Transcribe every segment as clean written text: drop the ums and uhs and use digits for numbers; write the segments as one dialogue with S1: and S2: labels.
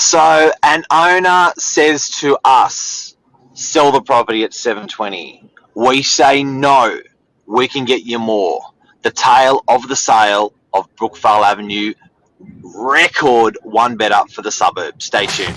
S1: So an owner says to us, sell the property at 720. We say no, we can get you more. The tale of the sale of Brookvale Avenue, record one bet up for the suburb. Stay tuned.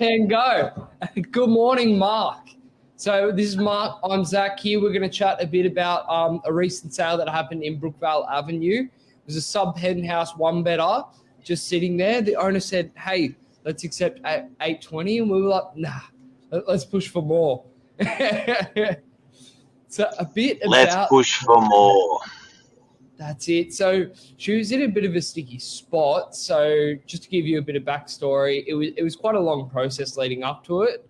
S2: And go. Good morning, Mark. So this is Mark. I'm Zach here. We're going to chat a bit about a recent sale that happened in Brookvale Avenue. It was a sub-penthouse one-bedder just sitting there. The owner said, hey, let's accept 820. And we were like, nah, let's push for more. So a bit about...
S1: Let's push for more.
S2: That's it. So she was in a bit of a sticky spot. So just to give you a bit of backstory, it was quite a long process leading up to it.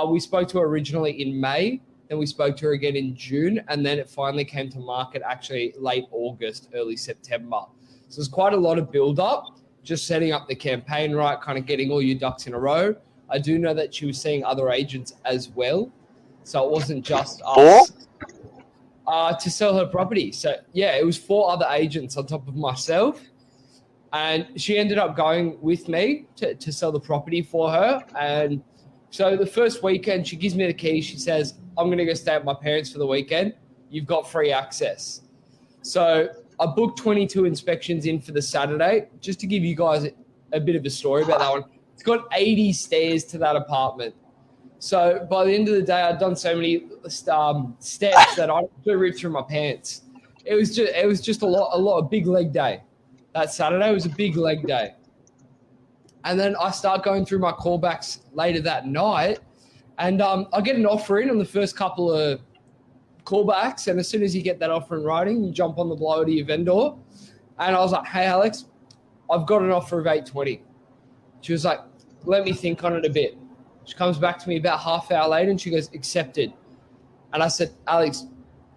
S2: We spoke to her originally in May, then we spoke to her again in June, and then it finally came to market actually late August, early September. So there's quite a lot of build-up, just setting up the campaign right, kind of getting all your ducks in a row. I do know that she was seeing other agents as well. So it wasn't just us. To sell her property. So, yeah, it was 4 other agents on top of myself. And she ended up going with me to sell the property for her. And so the first weekend, she gives me the keys. She says, I'm going to go stay at my parents for the weekend. You've got free access. So I booked 22 inspections in for the Saturday. Just to give you guys a bit of a story about that one. It's got 80 stairs to that apartment. So by the end of the day, I'd done so many steps that I could rip through my pants. It was just a lot of big leg day. That Saturday was a big leg day. And then I start going through my callbacks later that night, and I get an offer in on the first couple of callbacks. And as soon as you get that offer in writing, you jump on the blower to your vendor. And I was like, hey, Alex, I've got an offer of 820. She was like, let me think on it a bit. She comes back to me about half hour later and she goes, accepted. And I said, Alex,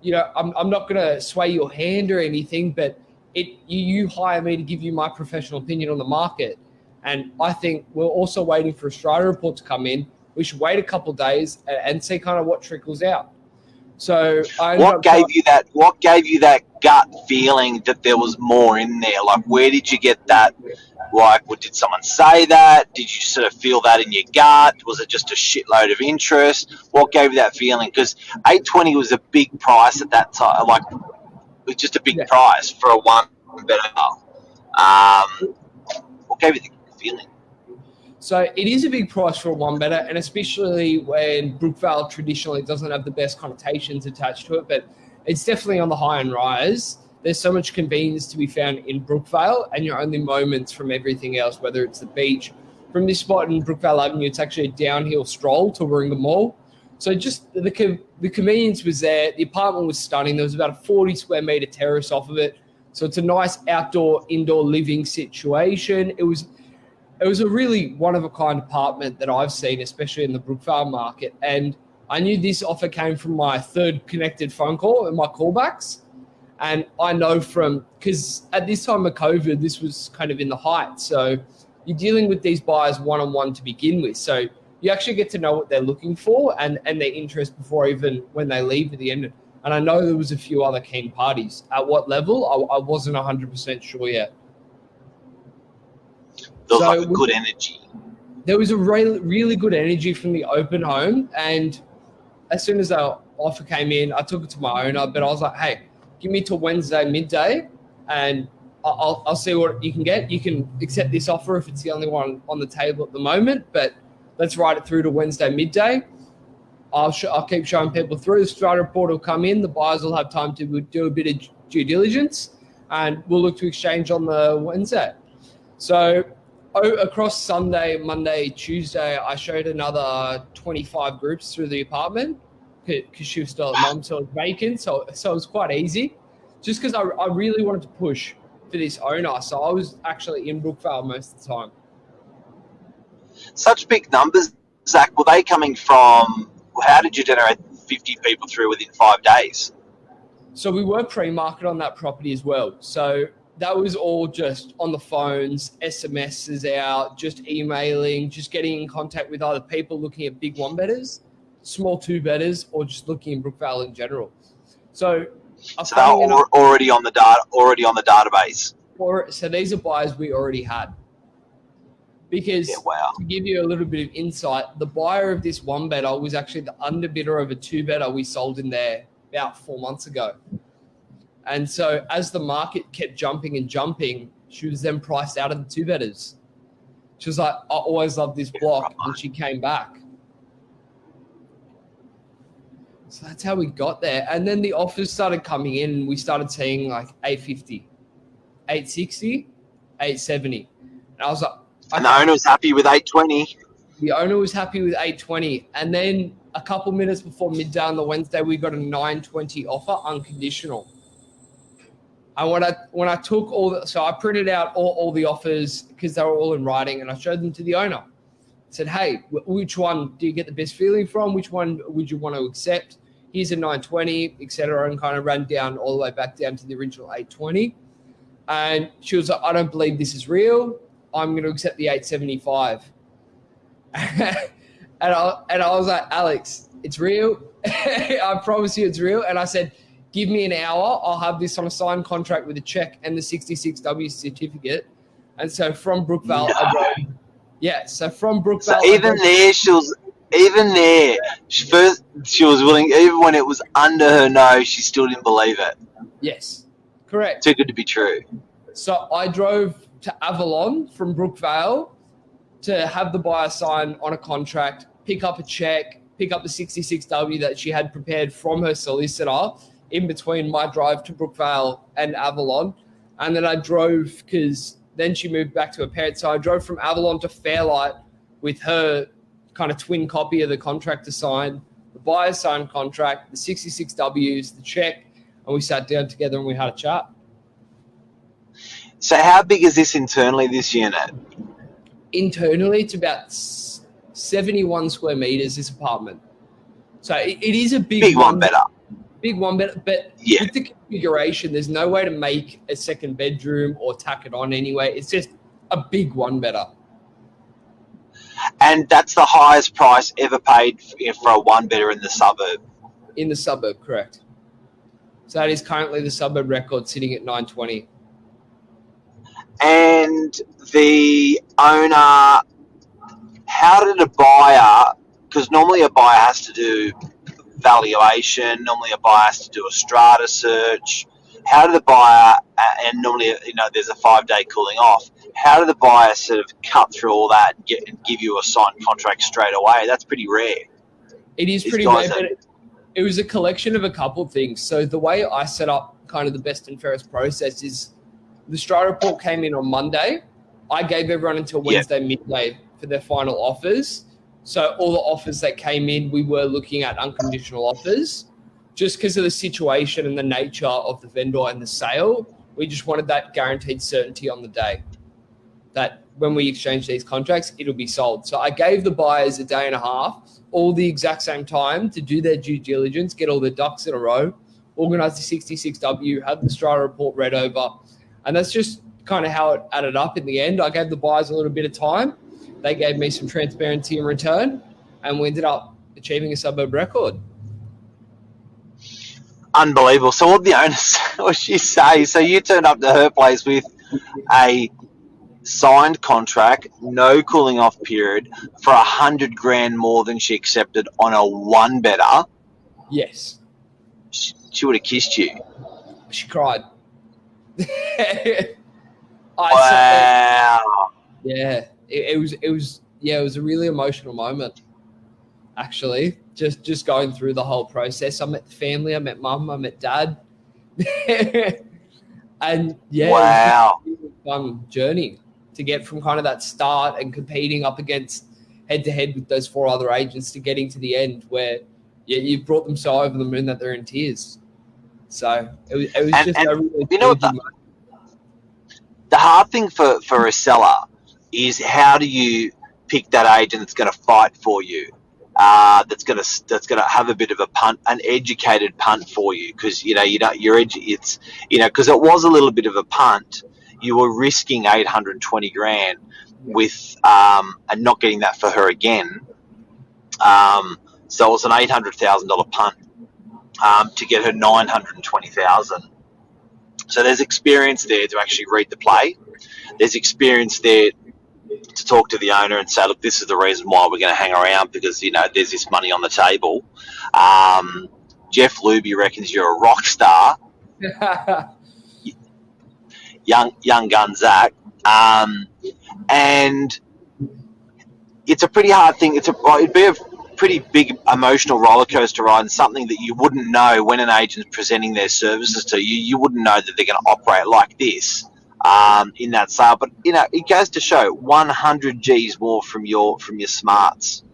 S2: I'm not going to sway your hand or anything, but you hire me to give you my professional opinion on the market. And I think we're also waiting for a Strata report to come in. We should wait a couple of days and see kind of what trickles out. So what gave
S1: you that gut feeling that there was more in there? Like, where did you get that? Like, did someone say that? Did you sort of feel that in your gut? Was it just a shitload of interest? What gave you that feeling? Because 820 was a big price at that time. Like, it was just a big price for a one better. What gave you the feeling?
S2: So it is a big price for a one better, and especially when Brookvale traditionally doesn't have the best connotations attached to it, but it's definitely on the high and rise. There's so much convenience to be found in Brookvale, and you're only moments from everything else, whether it's the beach. From this spot in Brookvale Avenue, it's actually a downhill stroll to Warringah Mall. So just the convenience was there. The apartment was stunning. There was about a 40 square metre terrace off of it. So it's a nice outdoor, indoor living situation. It was a really one-of-a-kind apartment that I've seen, especially in the Brookvale market. And I knew this offer came from my third connected phone call and my callbacks. And I know because at this time of COVID, this was kind of in the height. So you're dealing with these buyers one-on-one to begin with. So you actually get to know what they're looking for and their interest before even when they leave at the end. And I know there was a few other keen parties. At what level, I wasn't 100% sure yet.
S1: There was like a good energy.
S2: There was a really good energy from the open home. And as soon as the offer came in, I took it to my owner, but I was like, hey, give me till Wednesday midday and I'll see what you can get. You can accept this offer if it's the only one on the table at the moment, but let's ride it through to Wednesday midday. I'll keep showing people through. The Strata report will come in. The buyers will have time to do a bit of due diligence, and we'll look to exchange on the Wednesday. So across Sunday, Monday, Tuesday, I showed another 25 groups through the apartment because she was still at mum, so it was vacant. So it was quite easy, just because I really wanted to push for this owner. So I was actually in Brookvale most of the time.
S1: Such big numbers, Zach. Were they coming from? How did you generate 50 people through within 5 days?
S2: So we were pre-market on that property as well. So that was all just on the phones, SMSs out, just emailing, just getting in contact with other people looking at big one betters, small two betters, or just looking in Brookvale in general. So
S1: they're already on the database.
S2: So these are buyers we already had. Because to give you a little bit of insight, the buyer of this one better was actually the underbidder of a two better we sold in there about 4 months ago. And so as the market kept jumping and jumping, she was then priced out of the two betters. She was like, I always loved this block, and she came back. So that's how we got there. And then the offers started coming in, and we started seeing like 850, 860, 870. And I was like,
S1: and the owner was happy with 820.
S2: The owner was happy with 820. And then a couple minutes before midday on the Wednesday, we got a 920 offer, unconditional. And when I took so I printed out all the offers because they were all in writing, and I showed them to the owner. I said, hey, which one do you get the best feeling from? Which one would you want to accept? Here's a 920, etc., and kind of ran down all the way back down to the original 820. And she was like, I don't believe this is real. I'm going to accept the 875. and I was like, Alex, it's real. I promise you it's real. And I said, give me an hour. I'll have this on a signed contract with a check and the 66W certificate. And so from Brookvale, I drove. Yeah, so from Brookvale.
S1: So even there, she was willing, even when it was under her nose, she still didn't believe it.
S2: Yes, correct.
S1: Too good to be true.
S2: So I drove to Avalon from Brookvale to have the buyer sign on a contract, pick up a check, pick up the 66W that she had prepared from her solicitor in between my drive to Brookvale and Avalon. And then I drove, because then she moved back to her parents. So I drove from Avalon to Fairlight with her kind of twin copy of the contract to sign, the buyer signed contract, the 66Ws, the check, and we sat down together and we had a chat.
S1: So how big is this internally, this unit?
S2: Internally, it's about 71 square meters, this apartment. So it is a big
S1: one better.
S2: Big one better, but
S1: yeah.
S2: With the configuration, there's no way to make a second bedroom or tack it on anyway. It's just a big one better.
S1: And that's the highest price ever paid for a one better in the suburb?
S2: In the suburb, correct. So that is currently the suburb record, sitting at 920.
S1: And the owner, how did a buyer, because normally a buyer has to do valuation, normally a buyer has to do a strata search. How did the buyer, and normally, there's a 5-day cooling off, how did the buyer sort of cut through all that and give you a signed contract straight away? That's pretty rare.
S2: It is pretty rare, but it was a collection of a couple of things. So the way I set up kind of the best and fairest process is the strata report came in on Monday. I gave everyone until Wednesday midday for their final offers. So all the offers that came in, we were looking at unconditional offers. Just because of the situation and the nature of the vendor and the sale, we just wanted that guaranteed certainty on the day that when we exchange these contracts, it'll be sold. So I gave the buyers a day and a half, all the exact same time, to do their due diligence, get all the ducks in a row, organize the 66W, have the strata report read over. And that's just kind of how it added up in the end. I gave the buyers a little bit of time. They gave me some transparency in return, and we ended up achieving a suburb record.
S1: Unbelievable. So what the owner, what she say? So you turned up to her place with a signed contract, no cooling off period, for $100,000 more than she accepted on a one better.
S2: Yes.
S1: She would have kissed you.
S2: She cried.
S1: Wow.
S2: Yeah, it was a really emotional moment. Actually, just going through the whole process. I met the family. I met mum. I met dad. And
S1: wow,
S2: it was a really fun journey to get from kind of that start and competing up against head to head with those 4 other agents to getting to the end where you've brought them so over the moon that they're in tears. So it was just a really moment.
S1: The hard thing for a seller is how do you pick that agent that's going to fight for you? that's gonna have a bit of a punt, an educated punt for you, because because it was a little bit of a punt. You were risking 820 grand with and not getting that for her again. So it was an $800,000 punt to get her 920,000. So there's experience there to actually read the play. There's experience there to talk to the owner and say, look, this is the reason why we're going to hang around, because there's this money on the table. Jeff Luby reckons you're a rock star. young gun Zach, and it's a pretty hard thing. It'd be a pretty big emotional roller coaster ride, and something that you wouldn't know when an agent's presenting their services to you. You wouldn't know that they're going to operate like this in that sale. But it goes to show 100 G's more from your smarts.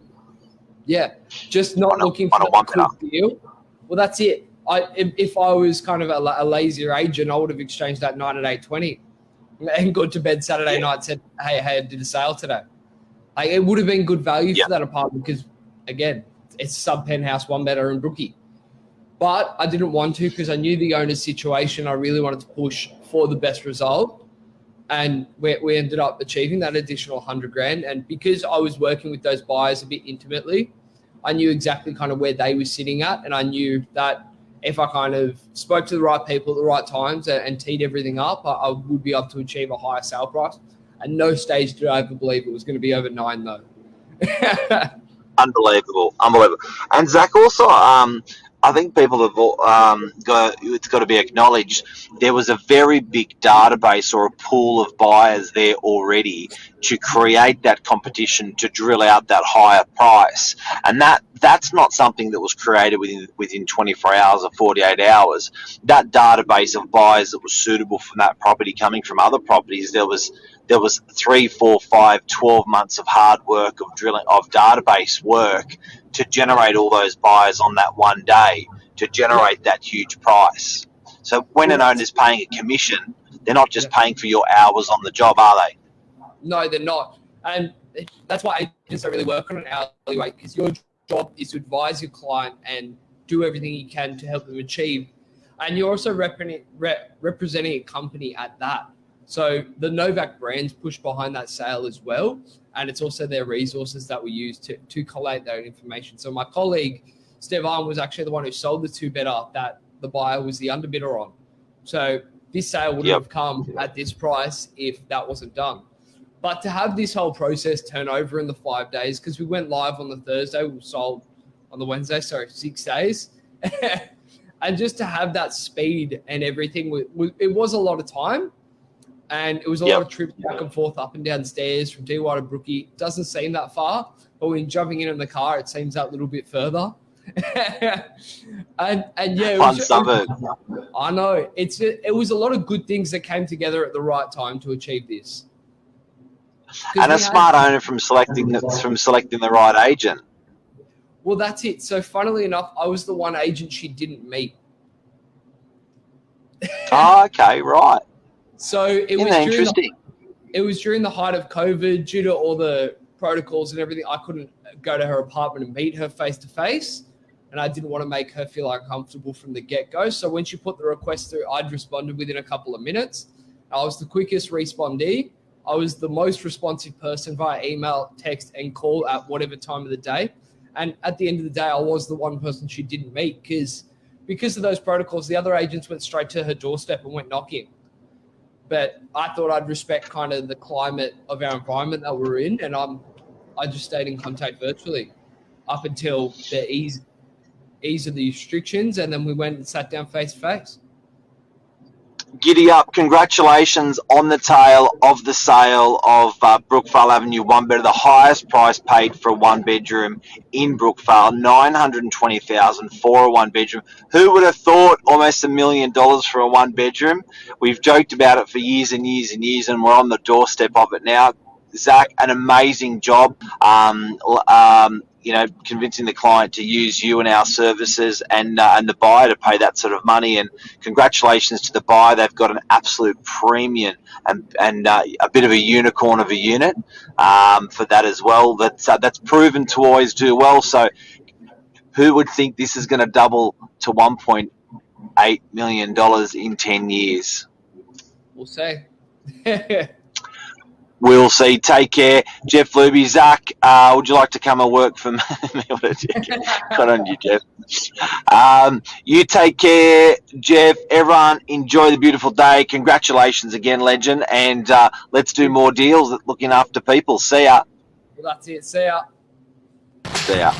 S2: Yeah, just not looking for a quick deal. Well, that's it. If I was kind of a lazier agent, I would have exchanged that 9 at 820 and gone to bed Saturday night and said, hey, I did a sale today. Like, it would have been good value for that apartment because, again, it's a sub-penthouse, one-bedroom brookie. But I didn't want to because I knew the owner's situation. I really wanted to push for the best result. And we ended up achieving that additional 100 grand. And because I was working with those buyers a bit intimately, I knew exactly kind of where they were sitting at. And I knew that if I kind of spoke to the right people at the right times and teed everything up, I would be able to achieve a higher sale price. At no stage did I ever believe it was going to be over 9, though.
S1: Unbelievable. And Zach, also, I think people have it's got to be acknowledged, there was a very big database or a pool of buyers there already to create that competition to drill out that higher price. And that's not something that was created within 24 hours or 48 hours. That database of buyers that was suitable for that property coming from other properties, there was 3, 4, 5, 12 months of hard work of drilling, of database work to generate all those buyers on that one day to generate that huge price. So when an owner's paying a commission, they're not just paying for your hours on the job, are they?
S2: No, they're not. And that's why agents don't really work on an hourly rate, because your job is to advise your client and do everything you can to help them achieve. And you're also representing a company at that. So the Novak brands push behind that sale as well. And it's also their resources that we use to collate that information. So my colleague, Stevan, was actually the one who sold the 2-bedder that the buyer was the underbidder on. So this sale wouldn't have come at this price if that wasn't done. But to have this whole process turn over in the 5 days, because we went live on the Thursday, we sold on the Wednesday, 6 days. And just to have that speed and everything, it was a lot of time. And it was a lot of trips back and forth, up and down stairs from Dee Why to Brookie. It doesn't seem that far, but when jumping in the car, it seems that little bit further. and yeah,
S1: fun suburb.
S2: I know it was a lot of good things that came together at the right time to achieve this.
S1: And a smart owner from selecting the right agent.
S2: Well, that's it. So, funnily enough, I was the one agent she didn't meet.
S1: Oh, okay, right.
S2: So it was
S1: interesting.
S2: It was during the height of COVID, due to all the protocols and everything. I couldn't go to her apartment and meet her face to face, and I didn't want to make her feel uncomfortable from the get-go. So when she put the request through, I'd responded within a couple of minutes. I was the quickest respondee. I was the most responsive person via email, text, and call at whatever time of the day. And at the end of the day, I was the one person she didn't meet because of those protocols. The other agents went straight to her doorstep and went knocking. But I thought I'd respect kind of the climate of our environment that we're in, and I just stayed in contact virtually up until the ease of the restrictions, and then we went and sat down face to face.
S1: Giddy up. Congratulations on the tail of the sale of Brookvale Avenue 1-bedder, the highest price paid for a 1-bedroom in Brookvale, $920,000 for a 1-bedroom. Who would have thought almost $1 million for a 1-bedroom? We've joked about it for years and years and years, and we're on the doorstep of it now. Zach, an amazing job. convincing the client to use you and our services, and the buyer to pay that sort of money. And congratulations to the buyer; they've got an absolute premium and a bit of a unicorn of a unit for that as well. That's proven to always do well. So, who would think this is going to double to $1.8 million in 10 years?
S2: We'll see.
S1: We'll see. Take care. Jeff Luby. Zach, would you like to come and work for me? Good on you, Jeff. You take care, Jeff. Everyone, enjoy the beautiful day. Congratulations again, legend. And let's do more deals looking after people. See ya.
S2: Well, that's it. See ya.
S1: See ya.